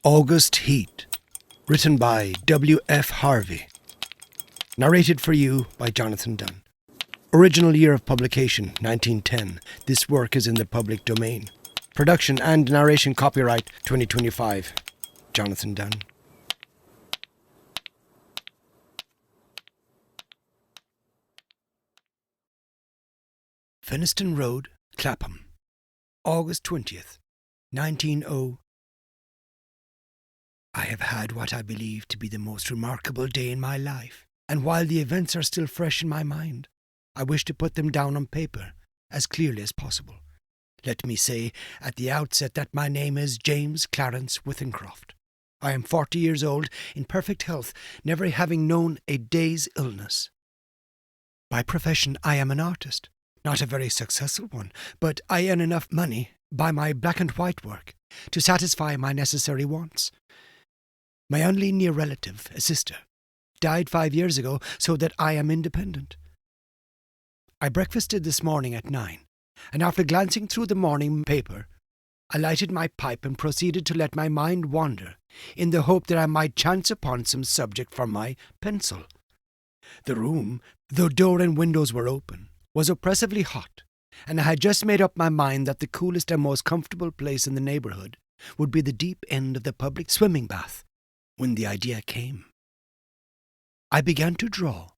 August Heat, written by W.F. Harvey. Narrated for you by Jonathan Dunne. Original year of publication, 1910. This work is in the public domain. Production and narration copyright, 2025. Jonathan Dunne. Feniston Road, Clapham, August 20th, 1900. I have had what I believe to be the most remarkable day in my life, and while the events are still fresh in my mind, I wish to put them down on paper as clearly as possible. Let me say at the outset that my name is James Clarence Withencroft. I am 40 years old, in perfect health, never having known a day's illness. By profession I am an artist, not a very successful one, but I earn enough money by my black and white work to satisfy my necessary wants. My only near relative, a sister, died 5 years ago, so that I am independent. I breakfasted this morning at 9, and after glancing through the morning paper, I lighted my pipe and proceeded to let my mind wander, in the hope that I might chance upon some subject for my pencil. The room, though door and windows were open, was oppressively hot, and I had just made up my mind that the coolest and most comfortable place in the neighbourhood would be the deep end of the public swimming bath, when the idea came. I began to draw.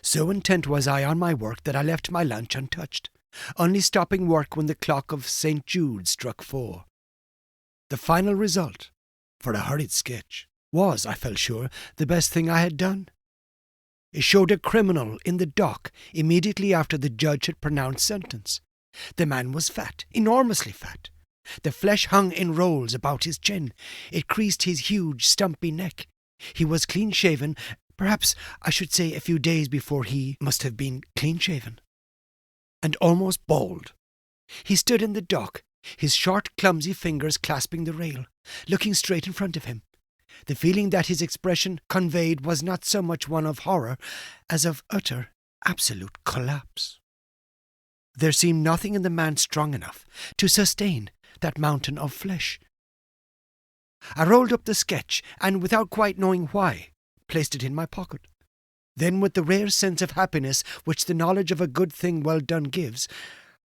So intent was I on my work that I left my lunch untouched, only stopping work when the clock of St. Jude struck 4. The final result, for a hurried sketch, was, I felt sure, the best thing I had done. It showed a criminal in the dock immediately after the judge had pronounced sentence. The man was fat, enormously fat. The flesh hung in rolls about his chin. It creased his huge, stumpy neck. He was clean-shaven. Perhaps I should say a few days before he must have been clean-shaven. And almost bald. He stood in the dock, his short, clumsy fingers clasping the rail, looking straight in front of him. The feeling that his expression conveyed was not so much one of horror as of utter, absolute collapse. There seemed nothing in the man strong enough to sustain that mountain of flesh. I rolled up the sketch and, without quite knowing why, placed it in my pocket. Then, with the rare sense of happiness which the knowledge of a good thing well done gives,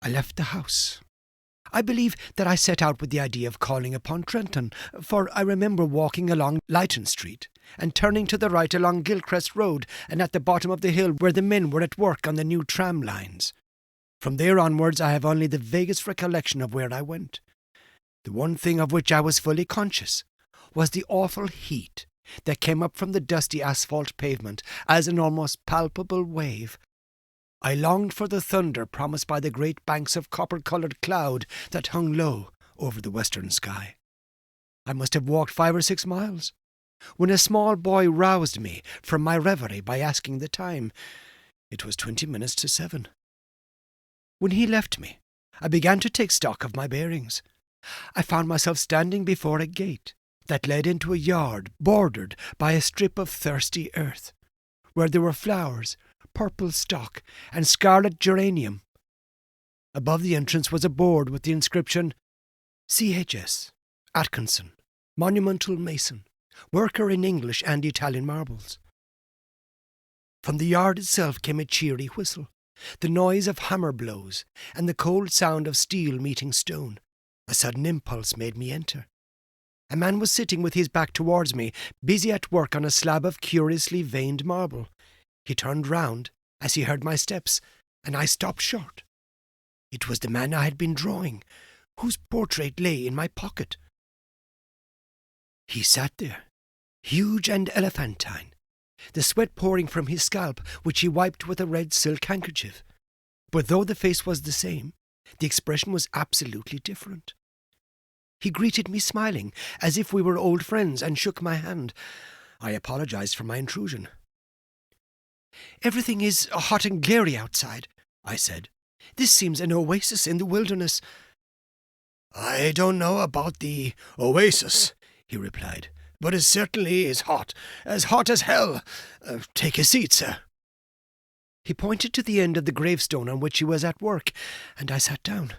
I left the house. I believe that I set out with the idea of calling upon Trenton, for I remember walking along Lytton Street and turning to the right along Gilchrist Road and at the bottom of the hill where the men were at work on the new tram lines. From there onwards I have only the vaguest recollection of where I went. The one thing of which I was fully conscious was the awful heat that came up from the dusty asphalt pavement as an almost palpable wave. I longed for the thunder promised by the great banks of copper-coloured cloud that hung low over the western sky. I must have walked 5 or 6 miles, when a small boy roused me from my reverie by asking the time. It was 20 minutes to 7. When he left me, I began to take stock of my bearings. I found myself standing before a gate that led into a yard bordered by a strip of thirsty earth, where there were flowers, purple stock, and scarlet geranium. Above the entrance was a board with the inscription, C.H.S. Atkinson, Monumental Mason, worker in English and Italian marbles. From the yard itself came a cheery whistle, the noise of hammer blows, and the cold sound of steel meeting stone. A sudden impulse made me enter. A man was sitting with his back towards me, busy at work on a slab of curiously veined marble. He turned round as he heard my steps, and I stopped short. It was the man I had been drawing, whose portrait lay in my pocket. He sat there, huge and elephantine, the sweat pouring from his scalp, which he wiped with a red silk handkerchief. But though the face was the same, the expression was absolutely different. He greeted me smiling, as if we were old friends, and shook my hand. I apologized for my intrusion. "Everything is hot and glary outside," I said. "This seems an oasis in the wilderness." "I don't know about the oasis," he replied, "but it certainly is hot as hell. Take a seat, sir." He pointed to the end of the gravestone on which he was at work, and I sat down.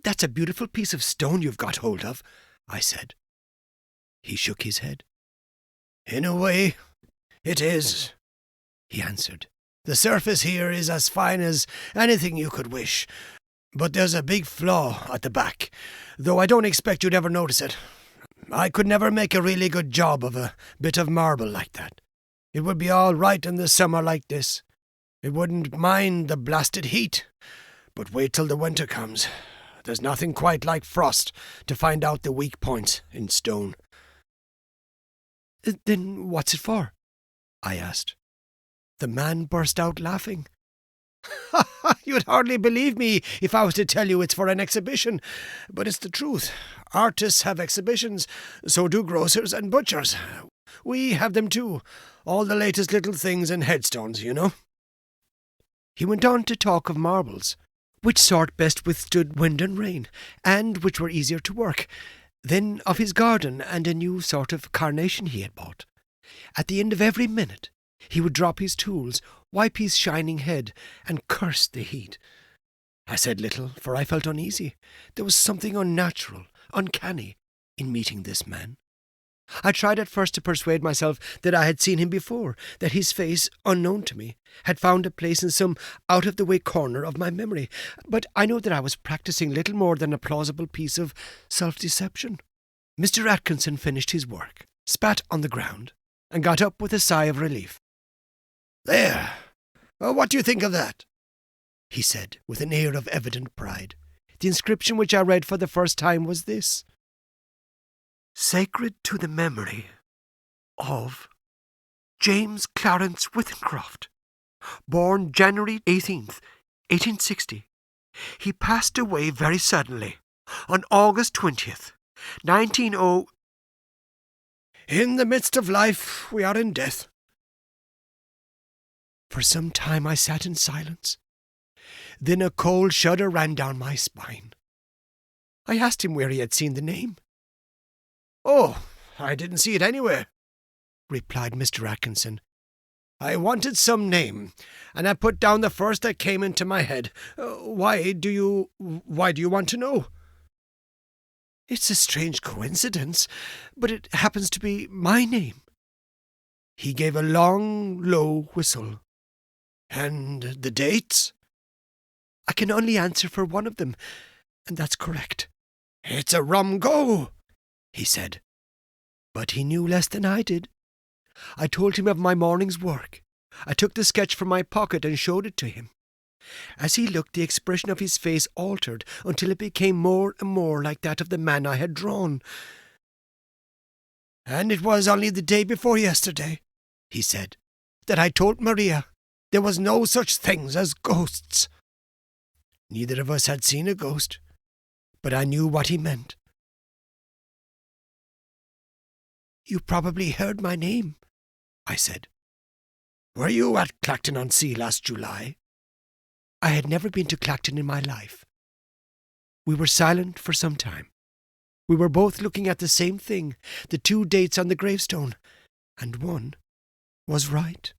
"That's a beautiful piece of stone you've got hold of," I said. He shook his head. "In a way, it is," he answered. "The surface here is as fine as anything you could wish, but there's a big flaw at the back, though I don't expect you'd ever notice it. I could never make a really good job of a bit of marble like that. It would be all right in the summer like this. It wouldn't mind the blasted heat, but wait till the winter comes. There's nothing quite like frost to find out the weak points in stone." "Then what's it for?" I asked. The man burst out laughing. "You'd hardly believe me if I was to tell you it's for an exhibition, but it's the truth. Artists have exhibitions, so do grocers and butchers. We have them too, all the latest little things and headstones, you know." He went on to talk of marbles, which sort best withstood wind and rain, and which were easier to work, then of his garden and a new sort of carnation he had bought. At the end of every minute, he would drop his tools, wipe his shining head, and curse the heat. I said little, for I felt uneasy. There was something unnatural, uncanny, in meeting this man. I tried at first to persuade myself that I had seen him before, that his face, unknown to me, had found a place in some out-of-the-way corner of my memory, but I know that I was practising little more than a plausible piece of self-deception. Mr. Atkinson finished his work, spat on the ground, and got up with a sigh of relief. "There! What do you think of that?" he said, with an air of evident pride. The inscription which I read for the first time was this: "Sacred to the memory of James Clarence Withenscroft, born January 18th, 1860. He passed away very suddenly on August 20th, 1900. In the midst of life, we are in death." For some time I sat in silence. Then a cold shudder ran down my spine. I asked him where he had seen the name. "Oh, I didn't see it anywhere," replied Mr. Atkinson. "I wanted some name, and I put down the first that came into my head. Why do you want to know?" "It's a strange coincidence, but it happens to be my name." He gave a long, low whistle. "And the dates?" "I can only answer for one of them, and that's correct." "It's a rum go," he said. But he knew less than I did. I told him of my morning's work. I took the sketch from my pocket and showed it to him. As he looked, the expression of his face altered until it became more and more like that of the man I had drawn. "And it was only the day before yesterday," he said, "that I told Maria there was no such things as ghosts." Neither of us had seen a ghost, but I knew what he meant. "You probably heard my name," I said. "Were you at Clacton-on-Sea last July?" I had never been to Clacton in my life. We were silent for some time. We were both looking at the same thing, the two dates on the gravestone, and one was right.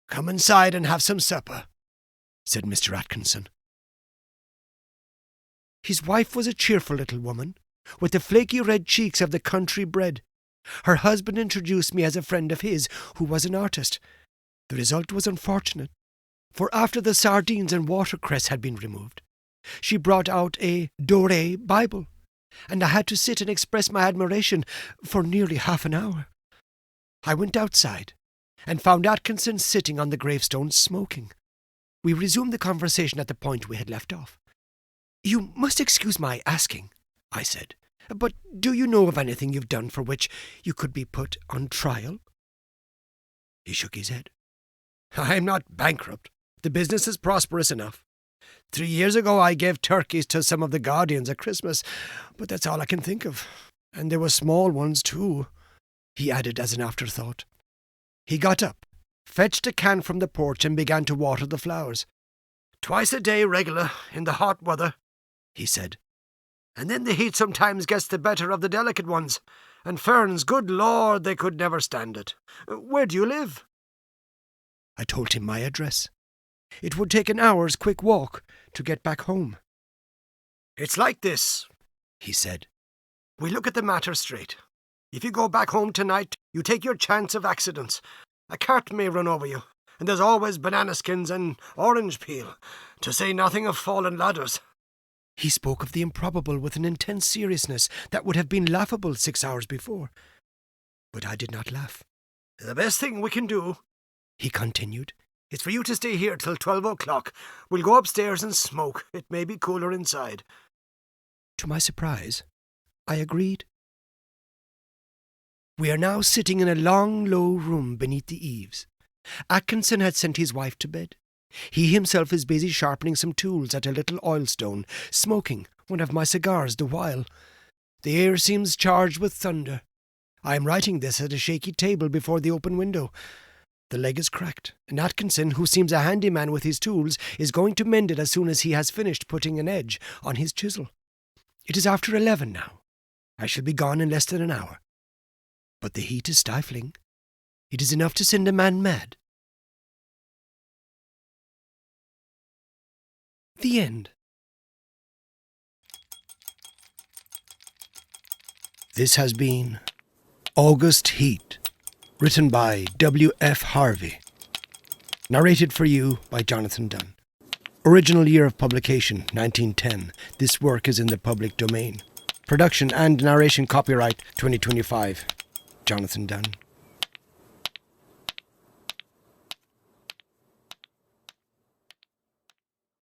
"Come inside and have some supper," said Mr. Atkinson. His wife was a cheerful little woman, with the flaky red cheeks of the country bred. Her husband introduced me as a friend of his, who was an artist. The result was unfortunate, for after the sardines and watercress had been removed, she brought out a Doré Bible, and I had to sit and express my admiration for nearly half an hour. I went outside, and found Atkinson sitting on the gravestone smoking. We resumed the conversation at the point we had left off. "You must excuse my asking," I said, "but do you know of anything you've done for which you could be put on trial?" He shook his head. "I'm not bankrupt. The business is prosperous enough. 3 years ago I gave turkeys to some of the guardians at Christmas, but that's all I can think of. And there were small ones too," he added as an afterthought. He got up, fetched a can from the porch and began to water the flowers. "Twice a day regular, in the hot weather," he said. "And then the heat sometimes gets the better of the delicate ones. And ferns, good Lord, they could never stand it. Where do you live?" I told him my address. It would take an hour's quick walk to get back home. "It's like this," he said. We look at the matter straight. If you go back home tonight, you take your chance of accidents. A cart may run over you, and there's always banana skins and orange peel, to say nothing of fallen ladders." He spoke of the improbable with an intense seriousness that would have been laughable 6 hours before. But I did not laugh. "The best thing we can do," he continued, "is for you to stay here till 12 o'clock. We'll go upstairs and smoke. It may be cooler inside." To my surprise, I agreed. We are now sitting in a long, low room beneath the eaves. Atkinson had sent his wife to bed. He himself is busy sharpening some tools at a little oilstone, smoking one of my cigars the while. The air seems charged with thunder. I am writing this at a shaky table before the open window. The leg is cracked, and Atkinson, who seems a handyman with his tools, is going to mend it as soon as he has finished putting an edge on his chisel. It is after 11 now. I shall be gone in less than an hour. But the heat is stifling. It is enough to send a man mad. The end. This has been August Heat, written by W.F. Harvey. Narrated for you by Jonathan Dunne. Original year of publication, 1910. This work is in the public domain. Production and narration copyright, 2025. Jonathan Dunne.